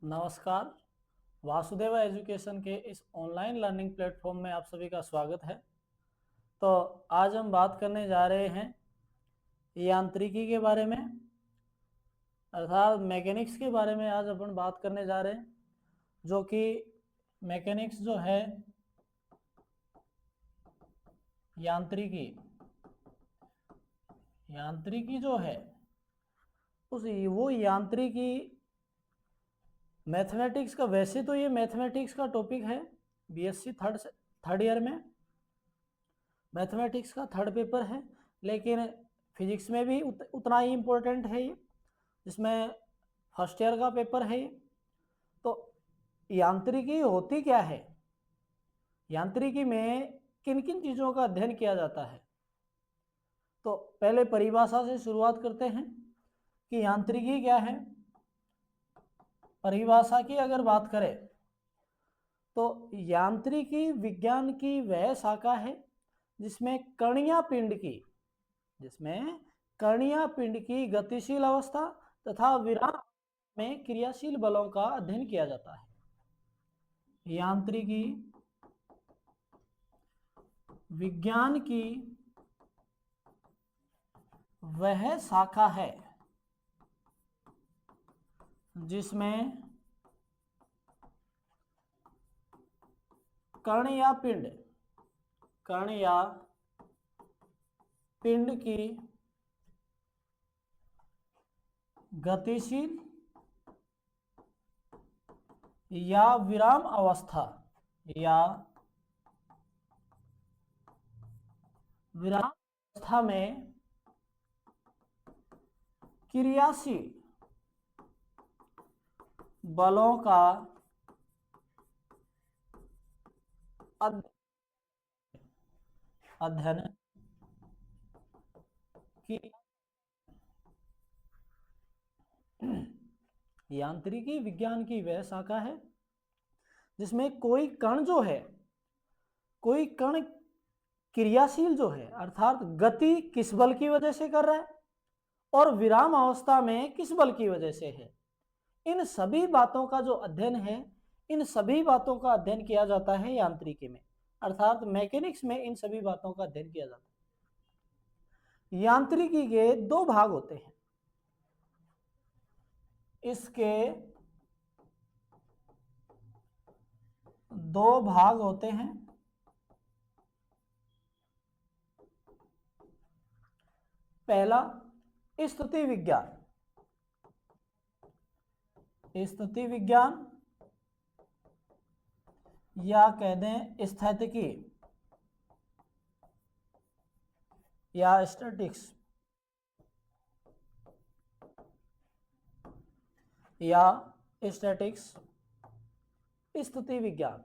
नमस्कार। वासुदेवा एजुकेशन के इस ऑनलाइन लर्निंग प्लेटफॉर्म में आप सभी का स्वागत है। तो आज हम बात करने जा रहे हैं यांत्रिकी के बारे में, अर्थात मैकेनिक्स के बारे में। आज अपन बात करने जा रहे हैं, जो कि मैकेनिक्स जो है, यांत्रिकी जो है वो यांत्रिकी मैथमेटिक्स का, वैसे तो ये मैथमेटिक्स का टॉपिक है, बीएससी थर्ड ईयर में मैथमेटिक्स का थर्ड पेपर है, लेकिन फिजिक्स में भी उतना ही इम्पोर्टेंट है ये, जिसमें फर्स्ट ईयर का पेपर है ये। तो यांत्रिकी होती क्या है, यांत्रिकी में किन किन चीज़ों का अध्ययन किया जाता है। तो पहले परिभाषा से शुरुआत करते हैं कि यांत्रिकी क्या है। परिभाषा की अगर बात करें तो यांत्रिकी विज्ञान की वह शाखा है जिसमें कणीय पिंड की गतिशील अवस्था तथा विराम में क्रियाशील बलों का अध्ययन किया जाता है। यांत्रिकी विज्ञान की वह शाखा है जिसमें कण या पिंड की गतिशील या विराम अवस्था में क्रियाशील बलों का अध्ययन किया। यांत्रिकी विज्ञान की वह शाखा है जिसमें कोई कण क्रियाशील जो है, अर्थात गति किस बल की वजह से कर रहा है और विराम अवस्था में किस बल की वजह से है, इन सभी बातों का जो अध्ययन है, इन सभी बातों का अध्ययन किया जाता है यांत्रिकी में, अर्थात मैकेनिक्स में इन सभी बातों का अध्ययन किया जाता है। यांत्रिकी के दो भाग होते हैं। इसके दो भाग होते हैं। पहला स्थिति विज्ञान या कह दें स्थैतिकी या स्टैटिक्स स्थिति विज्ञान।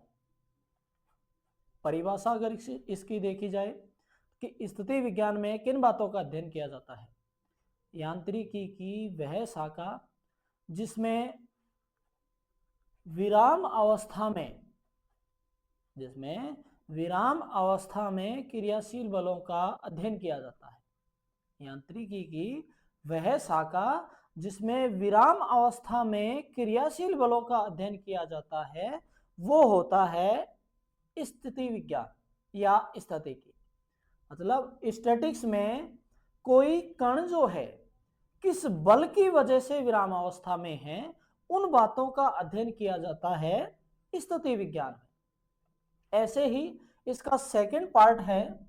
परिभाषा अगर इसकी देखी जाए कि स्थिति विज्ञान में किन बातों का अध्ययन किया जाता है। यांत्रिकी की वह शाखा जिसमें विराम अवस्था में क्रियाशील बलों का अध्ययन किया जाता है। यांत्रिकी की वह शाखा जिसमें विराम अवस्था में क्रियाशील बलों का अध्ययन किया जाता है, वो होता है स्थिति विज्ञान या स्थितिकी। मतलब स्टैटिक्स में कोई कण जो है किस बल की वजह से विराम अवस्था में है, उन बातों का अध्ययन किया जाता है स्थिति विज्ञान में। ऐसे ही इसका सेकंड पार्ट है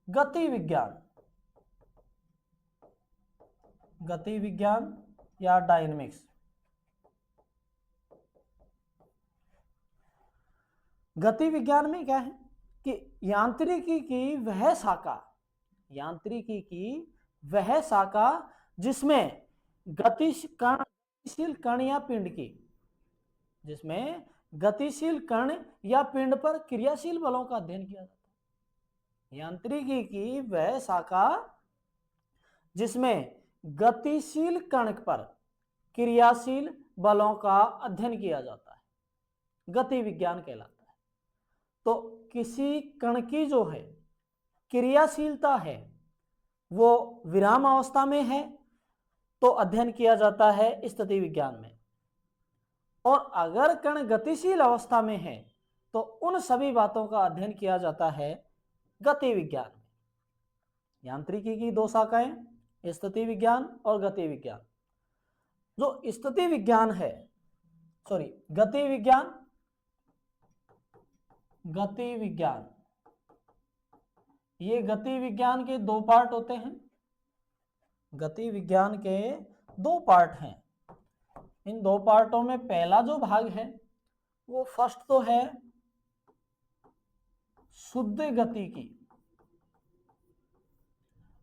गति विज्ञान या डायनेमिक्स। गति विज्ञान में क्या है कि यांत्रिकी की वह शाखा जिसमें गतिशील कण या पिंड पर क्रियाशील बलों का अध्ययन किया जाता है। यांत्रिकी की वह शाखा जिसमें गतिशील कण पर क्रियाशील बलों का अध्ययन किया जाता है, गति विज्ञान कहलाता है। तो किसी कण की जो है क्रियाशीलता है वो विराम अवस्था में है तो अध्ययन किया जाता है स्थिति विज्ञान में। और अगर कण गतिशील अवस्था में है तो उन सभी बातों का अध्ययन किया जाता है गति विज्ञान में। यांत्रिकी की दो शाखाएं, स्थिति विज्ञान और गति विज्ञान। जो स्थिति विज्ञान है, सॉरी गति विज्ञान, गति विज्ञान, ये गति विज्ञान के दो पार्ट होते हैं। गति विज्ञान के दो पार्ट हैं। इन दो पार्टों में पहला जो भाग है वो फर्स्ट तो है शुद्ध गति की,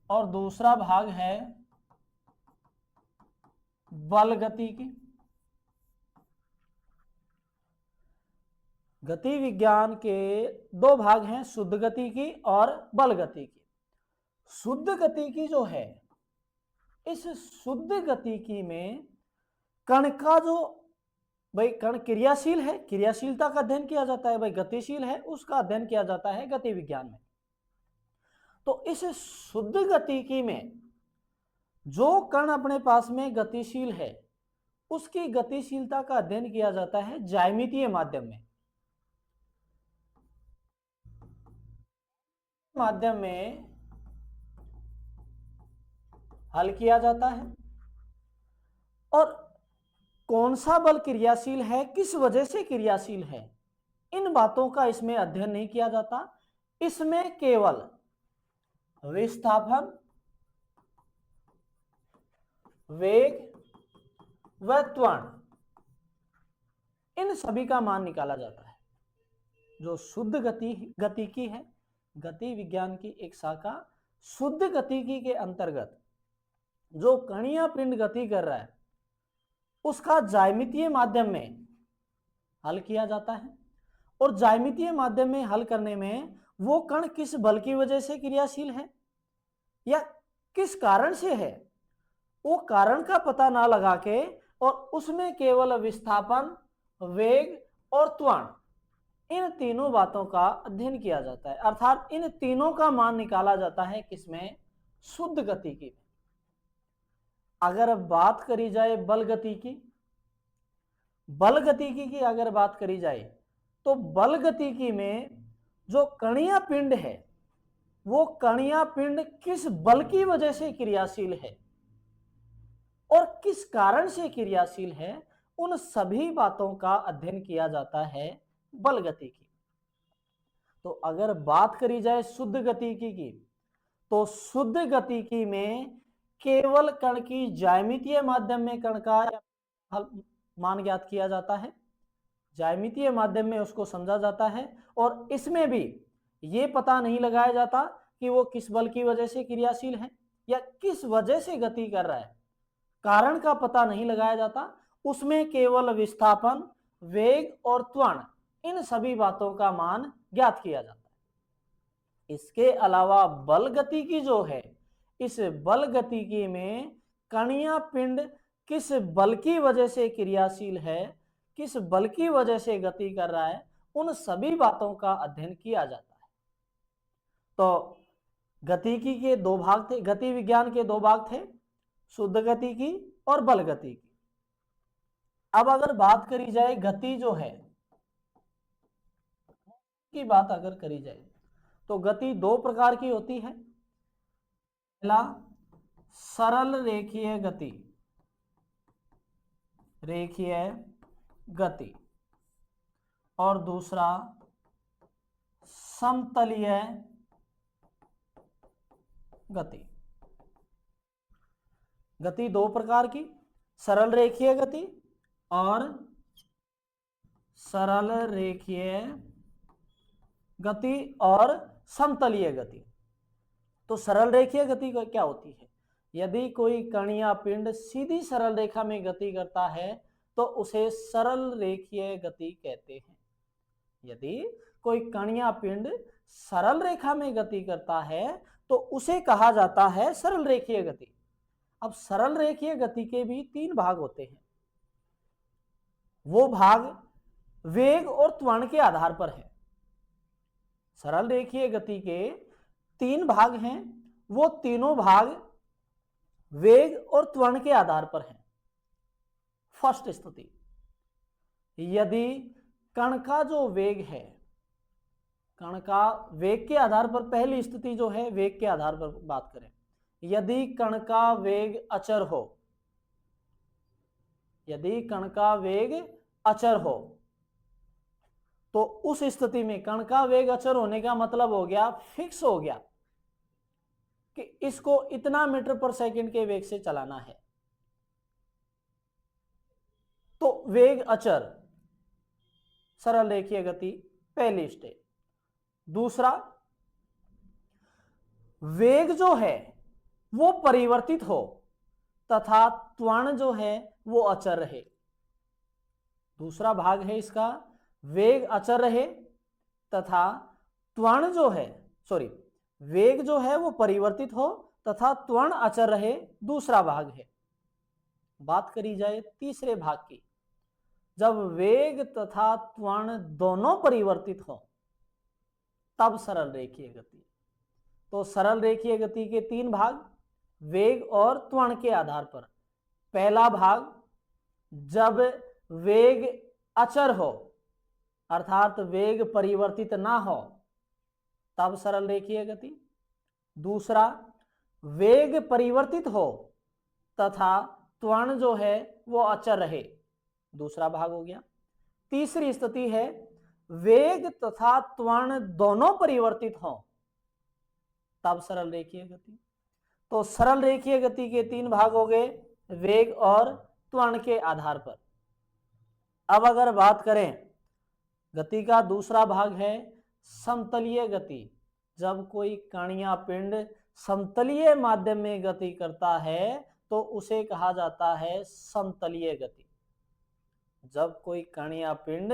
और दूसरा भाग है बल गति की। गति विज्ञान के दो भाग हैं, शुद्ध गति की और बल गति की। शुद्ध गति की जो है, इस शुद्ध गति की में कण का जो भाई कण क्रियाशील है, क्रियाशीलता का अध्ययन किया जाता है, भाई गतिशील है उसका अध्ययन किया जाता है गति विज्ञान में। तो इस शुद्ध गतिकी में जो कण अपने पास में गतिशील है उसकी गतिशीलता का अध्ययन किया जाता है ज्यामितीय माध्यम में हल किया जाता है। और कौन सा बल क्रियाशील है, किस वजह से क्रियाशील है, इन बातों का इसमें अध्ययन नहीं किया जाता। इसमें केवल विस्थापन, वेग व त्वरण, इन सभी का मान निकाला जाता है। जो शुद्ध गतिकी है, गति विज्ञान की एक शाखा शुद्ध गतिकी के अंतर्गत जो कणीय पिंड गति कर रहा है उसका ज्यामितीय माध्यम में हल किया जाता है। और ज्यामितीय माध्यम में हल करने में वो कण किस बल की वजह से क्रियाशील है या किस कारण से है, वो कारण का पता ना लगा के और उसमें केवल विस्थापन, वेग और त्वरण, इन तीनों बातों का अध्ययन किया जाता है। अर्थात इन तीनों का मान निकाला जाता है किसमें, शुद्ध गतिकी में। अगर बात करी जाए बल गतिकी, बल गतिकी की अगर बात करी जाए तो बल गतिकी में जो कणीय पिंड है वो कणीय पिंड किस बल की वजह से क्रियाशील है और किस कारण से क्रियाशील है, उन सभी बातों का अध्ययन किया जाता है बल गतिकी। तो अगर बात करी जाए शुद्ध गतिकी की तो शुद्ध गतिकी में केवल कण की ज्यामितीय माध्यम में कण का मान ज्ञात किया जाता है, ज्यामितीय माध्यम में उसको समझा जाता है। और इसमें भी ये पता नहीं लगाया जाता कि वो किस बल की वजह से क्रियाशील है या किस वजह से गति कर रहा है, कारण का पता नहीं लगाया जाता। उसमें केवल विस्थापन, वेग और त्वरण, इन सभी बातों का मान ज्ञात किया जाता है। इसके अलावा बल गतिकी जो है, इस बल गतिकी में कणीय पिंड किस बल की वजह से क्रियाशील है, किस बल की वजह से गति कर रहा है, उन सभी बातों का अध्ययन किया जाता है। तो गतिकी के दो भाग थे, गति विज्ञान के दो भाग थे, शुद्ध गतिकी और बल गतिकी। अब अगर बात करी जाए गति जो है की बात अगर करी जाए तो गति दो प्रकार की होती है। पहला सरल रेखीय गति, रेखीय गति, और दूसरा समतलीय गति। गति दो प्रकार की, सरल रेखीय गति और सरल रेखीय गति और समतलीय गति। तो सरल रेखीय गति क्या होती है, यदि कोई कणीय पिंड सीधी सरल रेखा में गति करता है तो उसे सरल रेखीय गति कहते हैं। यदि कोई कणीय पिंड सरल रेखा में गति करता है तो उसे कहा जाता है सरल रेखीय गति। अब सरल रेखीय गति के भी तीन भाग होते हैं। वो भाग वेग और त्वरण के आधार पर है। सरल रेखीय गति के तीन भाग हैं, वो तीनों भाग वेग और त्वरण के आधार पर हैं। फर्स्ट स्थिति, यदि कण का जो वेग है, कण का वेग के आधार पर, पहली स्थिति जो है वेग के आधार पर बात करें, यदि कण का वेग अचर हो, यदि कण का वेग अचर हो, तो उस स्थिति में कण का वेग अचर होने का मतलब हो गया, फिक्स हो गया कि इसको इतना मीटर पर सेकंड के वेग से चलाना है। तो वेग अचर, सरल रेखीय गति, पहली स्टेज। दूसरा, वेग जो है वो परिवर्तित हो तथा त्वरण जो है वो अचर रहे। दूसरा भाग है इसका, वेग अचर रहे तथा त्वरण जो है, सॉरी, वेग जो है वो परिवर्तित हो तथा त्वरण अचर रहे, दूसरा भाग है। बात करी जाए तीसरे भाग की, जब वेग तथा त्वरण दोनों परिवर्तित हो तब सरल रेखीय गति। तो सरल रेखीय गति के तीन भाग, वेग और त्वरण के आधार पर। पहला भाग, जब वेग अचर हो अर्थात वेग परिवर्तित ना हो तब सरल रेखीय गति। दूसरा, वेग परिवर्तित हो तथा त्वरण जो है वो अचर रहे, दूसरा भाग हो गया। तीसरी स्थिति है, वेग तथा त्वरण दोनों परिवर्तित हो तब सरल रेखीय गति। तो सरल रेखीय गति के तीन भाग हो गए, वेग और त्वरण के आधार पर। अब अगर बात करें गति का दूसरा भाग है समतलीय गति। जब कोई कण या पिंड समतलीय माध्यम में गति करता है तो उसे कहा जाता है समतलीय गति। जब कोई कण या पिंड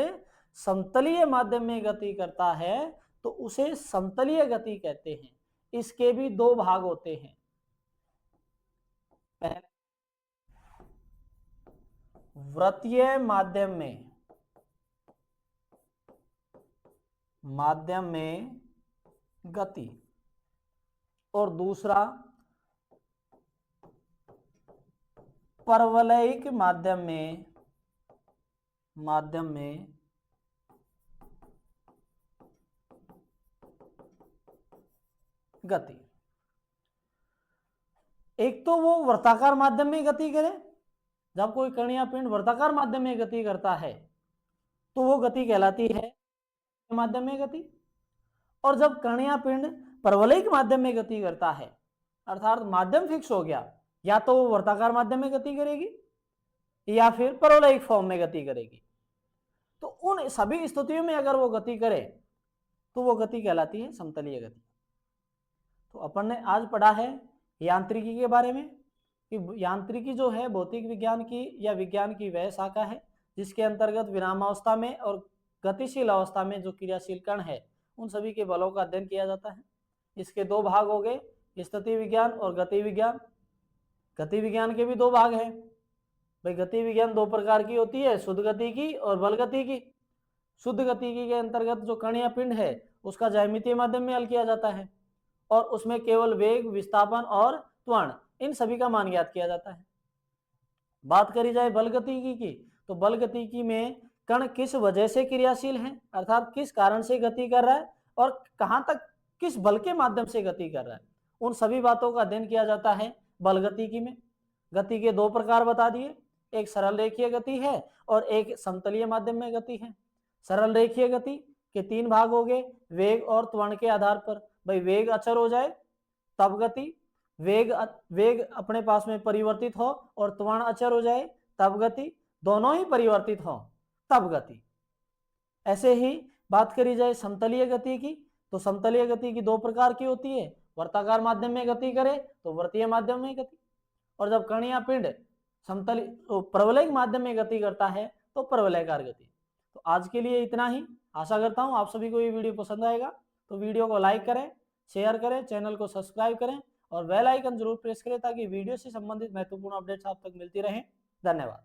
समतलीय माध्यम में गति करता है तो उसे समतलीय गति कहते हैं। इसके भी दो भाग होते हैं। पहले, वृत्तीय माध्यम में गति, और दूसरा परवलयिक माध्यम में गति। एक तो वो वर्ताकार माध्यम में गति करे, जब कोई कण या पिंड वर्ताकार माध्यम में गति करता है तो वो गति कहलाती है माध्यम में गति। और जब कण या पिंड परवलयिक माध्यम में गति करता है अर्थात माध्यम फिक्स हो गया, या तो वो वर्ताकार माध्यम में गति करेगी या फिर परवलयिक फॉर्म में गति करेगी। तो उन सभी स्थितियों में अगर वो गति करे तो वो गति कहलाती है समतलीय गति। तो अपन ने आज पढ़ा है यांत्रिकी के बारे में कि यांत्रिकी जो है भौतिक विज्ञान की या विज्ञान की वह शाखा है जिसके अंतर्गत विरामावस्था में और गतिशील अवस्था में जो क्रियाशील कण है उन सभी के बलों का अध्ययन किया जाता है। इसके दो भाग हो गए, स्थिति विज्ञान और गति विज्ञान। गति विज्ञान के भी दो भाग हैं भाई। गति विज्ञान दो प्रकार की होती है, शुद्ध गति की और बल गति की। शुद्ध गति की के अंतर्गत जो कण या पिंड है उसका ज्यामितीय माध्यम में हल किया जाता है और उसमें केवल वेग, विस्थापन और त्वरण इन सभी का मान ज्ञात किया जाता है। बात करी जाए बल गतिकी की तो बल गतिकी में कण किस वजह से क्रियाशील है अर्थात किस कारण से गति कर रहा है और कहां तक किस बल के माध्यम से गति कर रहा है, उन सभी बातों का अध्ययन किया जाता है बल गतिकी में। गति के दो प्रकार बता दिए, एक सरल रेखीय गति है और एक समतलीय माध्यम में गति है। सरल रेखीय गति के तीन भाग हो गए, वेग और त्वरण के आधार पर। भाई वेग अचर हो जाए तब गति, वेग अपने पास में परिवर्तित हो और त्वरण अचर हो जाए तब गति, दोनों ही परिवर्तित हो तब गति। ऐसे ही बात करी जाए समतलीय गति की तो समतलीय गति की दो प्रकार की होती है, वर्ताकार माध्यम में गति करे तो वृत्तीय माध्यम में गति, और जब कण या पिंड परवलयिक माध्यम में गति करता है तो परवलयाकार गति। तो आज के लिए इतना ही। आशा करता हूं आप सभी को ये वीडियो पसंद आएगा। तो वीडियो को लाइक करें, शेयर करें, चैनल को सब्सक्राइब करें और बेल आइकन जरूर प्रेस करें ताकि वीडियो से संबंधित महत्वपूर्ण अपडेट्स आप तक मिलती रहें। धन्यवाद।